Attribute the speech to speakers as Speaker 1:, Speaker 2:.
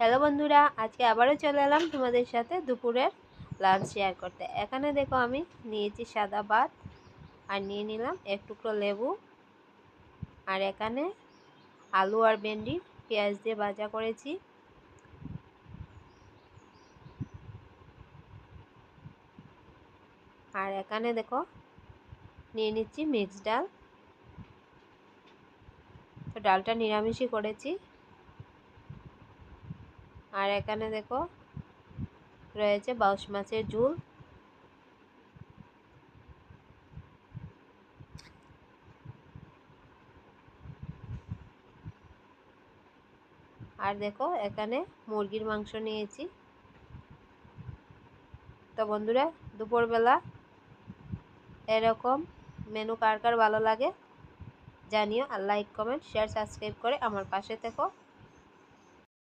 Speaker 1: Hello বন্ধুরা, আজকে আবারও চলে এলাম তোমাদের সাথে দুপুরের লাঞ্চ শেয়ার করতে। এখানে দেখো আমি নিয়েছি সাদা ভাত আর নিয়ে নিলাম এক টুকরো লেবু। আর এখানে আলু আর ভেন্ডি পেঁয়াজ দিয়ে ভাজা করেছি। আর এখানে দেখো নিয়ে নিচ্ছি মিক্সড ডাল। তো ডালটা নিরামিষই করেছি। আর এখানে দেখো রয়েছে বাউশ মাছের ঝোল। আর দেখো এখানে মুরগির মাংস নিয়েছি। তো বন্ধুরা, দুপুরবেলা এরকম মেনু কার কার ভালো লাগে জানিও। আর লাইক, কমেন্ট, শেয়ার, সাবস্ক্রাইব করে আমার পাশে থেকো।